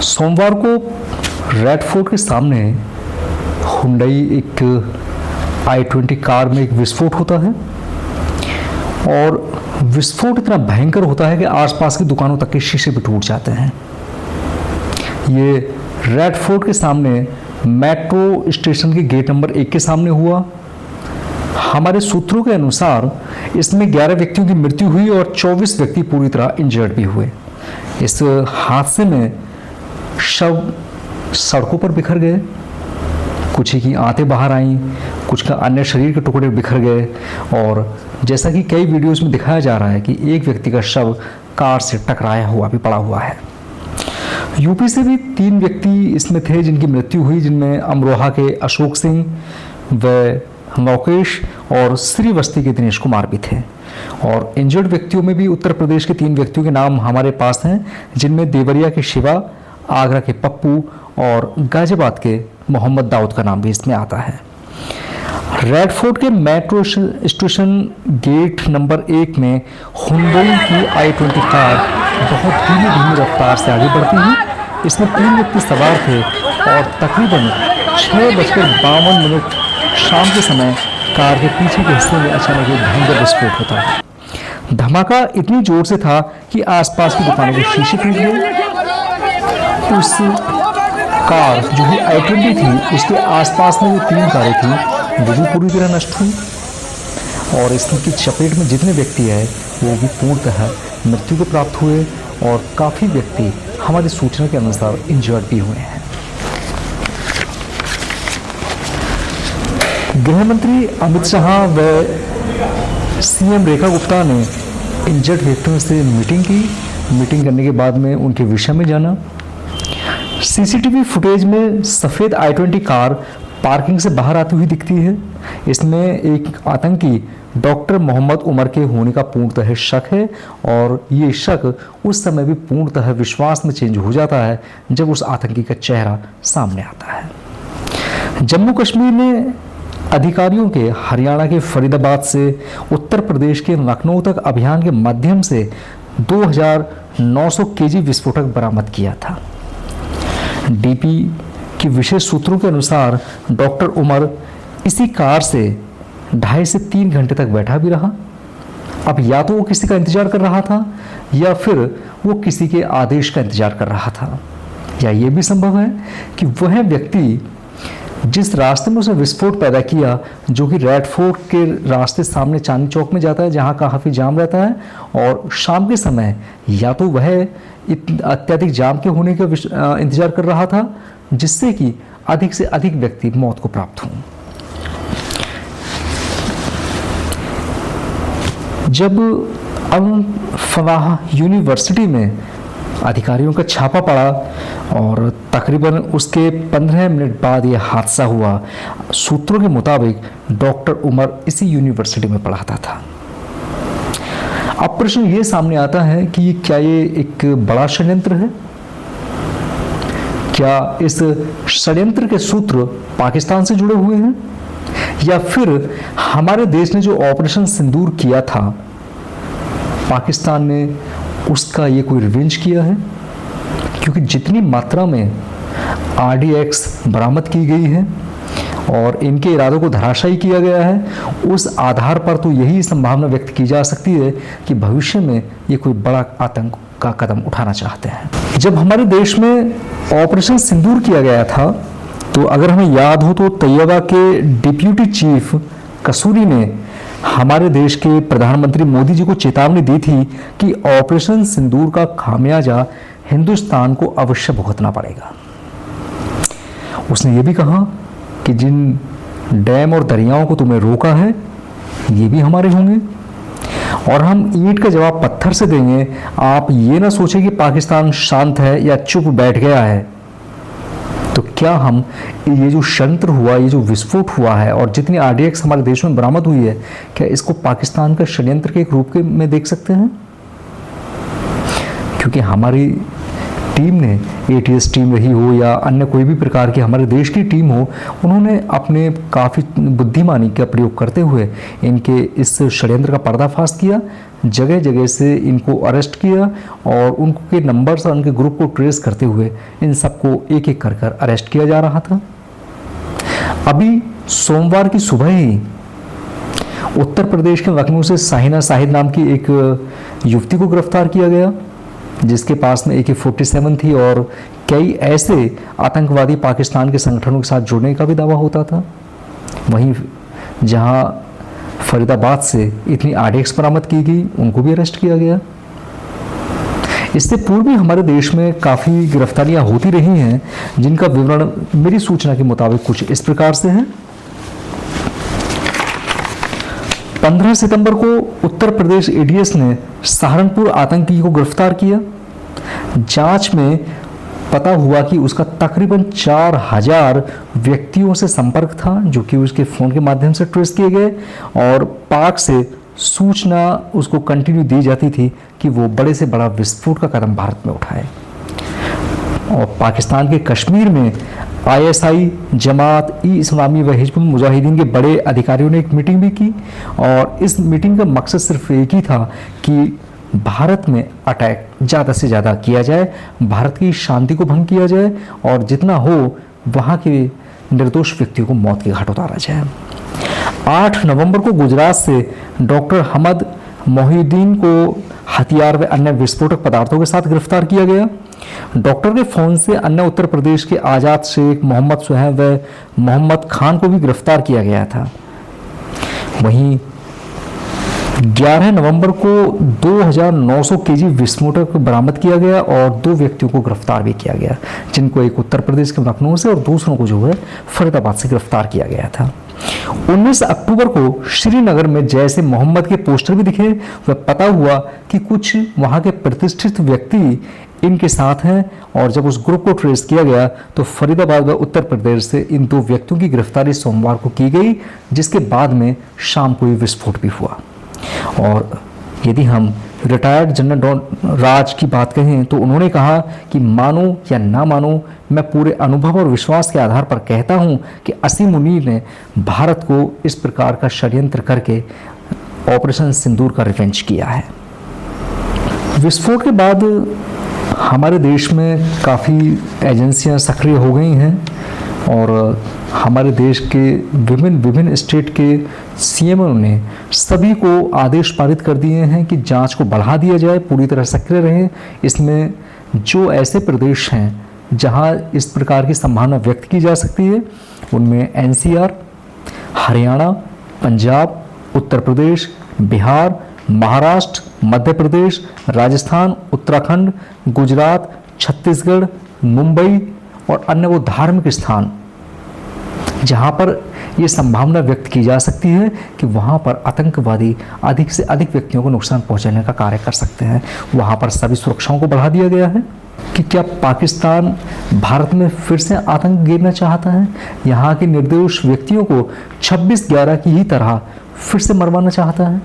सोमवार को red fort के सामने हुंडई एक i20 कार में एक विस्फोट होता है और विस्फोट इतना भयंकर होता है कि आसपास की दुकानों तक के शीशे भी टूट जाते हैं। ये रेड फोर्ट के सामने मेट्रो स्टेशन के गेट नंबर 1 के सामने हुआ। हमारे सूत्रों के अनुसार इसमें 11 व्यक्तियों की मृत्यु हुई और 24 व्यक्ति पूरी तरह इंजर्ड भी हुए। इस हादसे में शव सड़कों पर बिखर गए, कुछ की आंतें बाहर आईं, कुछ का अन्य शरीर के टुकड़े बिखर गए और जैसा कि कई वीडियोस में दिखाया जा रहा है कि एक व्यक्ति का शव कार से टकराया हुआ भी पड़ा हुआ है। यूपी से भी 3 व्यक्ति इसमें थे जिनकी मृत्यु हुई, जिनमें अमरोहा के अशोक सिंह व नौकेश और श्रीवस्ती के दिनेश कुमार भी थे। और इंजर्ड व्यक्तियों में भी उत्तर प्रदेश के 3 व्यक्तियों के नाम हमारे पास हैं, जिनमें देवरिया के शिवा, आगरा के पप्पू और गाजियाबाद के मोहम्मद दाऊद का नाम भी इसमें आता है। रेड फोर्ट के मेट्रो स्टेशन गेट नंबर 1 में हुंडई की i20 कार बहुत धीमी रफ्तार से आगे बढ़ती है। इसमें 3 व्यक्ति सवार थे और तकरीबन 6:52 शाम के समय कार के पीछे के हिस्से में अचानक एक भयंकर विस्फोट होता है। धमाका इतनी जोर से था कि आसपास की दुकानों के शीशे टूट गए। उस कार जो कि i20 थी, उसके आसपास में जो 3 कारें थी वो भी पूरी तरह नष्ट हुई और इसकी चपेट में जितने व्यक्ति हैं वो भी पूर्णतः मृत्यु को प्राप्त हुए और काफ़ी व्यक्ति हमारी सूचना के अनुसार इंजर्ड भी हुए हैं। गृह मंत्री अमित शाह व सीएम रेखा गुप्ता ने इंजर्ड व्यक्तियों से मीटिंग की। मीटिंग करने के बाद में उनके विषय में जाना। सीसीटीवी फुटेज में सफ़ेद i20 कार पार्किंग से बाहर आती हुई दिखती है। इसमें एक आतंकी डॉक्टर मोहम्मद उमर के होने का पूर्णतः शक है और ये शक उस समय भी पूर्णतः विश्वास में चेंज हो जाता है जब उस आतंकी का चेहरा सामने आता है। जम्मू कश्मीर में अधिकारियों के हरियाणा के फरीदाबाद से उत्तर प्रदेश के लखनऊ तक अभियान के माध्यम से 2900 केजी विस्फोटक बरामद किया था। डीपी की विशेष सूत्रों के अनुसार डॉक्टर उमर इसी कार से 2.5 से 3 घंटे तक बैठा भी रहा। अब या तो वो किसी का इंतजार कर रहा था या फिर वो किसी के आदेश का इंतजार कर रहा था, या ये भी संभव है कि वह व्यक्ति जिस रास्ते में उसने विस्फोट पैदा किया, जो कि रेड फोर्ट के रास्ते सामने चांदनी चौक में जाता है जहां काफ़ी जाम रहता है, और शाम के समय या तो वह अत्यधिक जाम के होने का इंतजार कर रहा था जिससे कि अधिक से अधिक व्यक्ति मौत को प्राप्त हों। जब अल-फलाह यूनिवर्सिटी में अधिकारियों का छापा पड़ा और तकरीबन उसके 15 मिनट बाद यह हादसा हुआ। सूत्रों के मुताबिक डॉक्टर उमर इसी यूनिवर्सिटी में पढ़ाता था। अब प्रश्न ये सामने आता है कि क्या ये एक बड़ा षड्यंत्र है? क्या इस षड्यंत्र के सूत्र पाकिस्तान से जुड़े हुए हैं या फिर हमारे देश ने जो ऑपरेशन सिंदूर किया था, पाकिस्तान ने उसका ये कोई रिवेंज किया है? क्योंकि जितनी मात्रा में RDX बरामद की गई है और इनके इरादों को धराशायी किया गया है, उस आधार पर तो यही संभावना व्यक्त की जा सकती है कि भविष्य में ये कोई बड़ा आतंक का कदम उठाना चाहते हैं। जब हमारे देश में ऑपरेशन सिंदूर किया गया था तो अगर हमें याद हो तो तैयबा के डिप्यूटी चीफ कसूरी ने हमारे देश के प्रधानमंत्री मोदी जी को चेतावनी दी थी कि ऑपरेशन सिंदूर का खामियाजा हिंदुस्तान को अवश्य भुगतना पड़ेगा। उसने ये भी कहा कि जिन डैम और दरियाओं को तुमने रोका है ये भी हमारे होंगे और हम ईंट का जवाब पत्थर से देंगे। आप ये ना सोचें कि पाकिस्तान शांत है या चुप बैठ गया है। तो क्या हम ये जो षड्यंत्र हुआ, ये जो विस्फोट हुआ है और जितनी RDX हमारे देश में बरामद हुई है, क्या इसको पाकिस्तान का षड्यंत्र के एक रूप में देख सकते हैं? क्योंकि हमारी टीम ने, ATS टीम रही हो या अन्य कोई भी प्रकार की हमारे देश की टीम हो, उन्होंने अपने काफ़ी बुद्धिमानी का प्रयोग करते हुए इनके इस षड्यंत्र का पर्दाफाश किया, जगह जगह से इनको अरेस्ट किया और उनके नंबर्स और उनके ग्रुप को ट्रेस करते हुए इन सबको एक एक कर कर अरेस्ट किया जा रहा था। अभी सोमवार की सुबह ही उत्तर प्रदेश के लखनऊ से शाहिना शाहिद नाम की एक युवती को गिरफ्तार किया गया, जिसके पास में AK-47 थी और कई ऐसे आतंकवादी पाकिस्तान के संगठनों के साथ जुड़ने का भी दावा होता था। वहीं जहां फरीदाबाद से इतनी RDX बरामद की गई, उनको भी अरेस्ट किया गया। इससे पूर्व भी हमारे देश में काफ़ी गिरफ्तारियां होती रही हैं, जिनका विवरण मेरी सूचना के मुताबिक कुछ इस प्रकार से है। 15 सितंबर को उत्तर प्रदेश ADS ने सहारनपुर आतंकी को गिरफ्तार किया। जांच में पता हुआ कि उसका तकरीबन 4000 व्यक्तियों से संपर्क था, जो कि उसके फ़ोन के माध्यम से ट्रेस किए गए और पाक से सूचना उसको कंटिन्यू दी जाती थी कि वो बड़े से बड़ा विस्फोट का कदम भारत में उठाए। और पाकिस्तान के कश्मीर में ISI, जमात ई इस्लामी व हिजबुल मुजाहिदीन के बड़े अधिकारियों ने एक मीटिंग भी की और इस मीटिंग का मकसद सिर्फ एक ही था कि भारत में अटैक ज़्यादा से ज़्यादा किया जाए, भारत की शांति को भंग किया जाए और जितना हो वहाँ के निर्दोष व्यक्तियों को मौत के घाट उतारा जाए। 8 नवंबर को गुजरात से डॉक्टर हमद मोहिउद्दीन को हथियार व अन्य विस्फोटक पदार्थों के साथ गिरफ्तार किया गया। डॉक्टर के फ़ोन से अन्य उत्तर प्रदेश के आज़ाद शेख, मोहम्मद सुहैब व मोहम्मद खान को भी गिरफ्तार किया गया था। वहीं 11 नवंबर को 2900 केजी विस्फोटक बरामद किया गया और 2 व्यक्तियों को गिरफ्तार भी किया गया, जिनको एक उत्तर प्रदेश के लखनऊ से और दूसरों को जो है फरीदाबाद से गिरफ्तार किया गया था। 19 अक्टूबर को श्रीनगर में जैसे मोहम्मद के पोस्टर भी दिखे, वह पता हुआ कि कुछ वहां के प्रतिष्ठित व्यक्ति इनके साथ हैं और जब उस ग्रुप को ट्रेस किया गया तो फरीदाबाद व उत्तर प्रदेश से इन 2 व्यक्तियों की गिरफ्तारी सोमवार को की गई, जिसके बाद में शाम को ही विस्फोट भी हुआ। और यदि हम रिटायर्ड जनरल डॉन राज की बात कहें तो उन्होंने कहा कि मानो या ना मानो, मैं पूरे अनुभव और विश्वास के आधार पर कहता हूं कि असीम मुनीर ने भारत को इस प्रकार का षड्यंत्र करके ऑपरेशन सिंदूर का रिवेंज किया है। विस्फोट के बाद हमारे देश में काफ़ी एजेंसियां सक्रिय हो गई हैं और हमारे देश के विभिन्न स्टेट के CMO ने सभी को आदेश पारित कर दिए हैं कि जांच को बढ़ा दिया जाए, पूरी तरह सक्रिय रहें। इसमें जो ऐसे प्रदेश हैं जहां इस प्रकार की संभावना व्यक्त की जा सकती है, उनमें NCR, हरियाणा, पंजाब, उत्तर प्रदेश, बिहार, महाराष्ट्र, मध्य प्रदेश, राजस्थान, उत्तराखंड, गुजरात, छत्तीसगढ़, मुंबई और अन्य वो धार्मिक स्थान जहां पर ये संभावना व्यक्त की जा सकती है कि वहां पर आतंकवादी अधिक से अधिक व्यक्तियों को नुकसान पहुंचाने का कार्य कर सकते हैं, वहां पर सभी सुरक्षाओं को बढ़ा दिया गया है। कि क्या पाकिस्तान भारत में फिर से आतंक गिरना चाहता है? यहाँ के निर्दोष व्यक्तियों को 26/11 की ही तरह फिर से मरवाना चाहता है?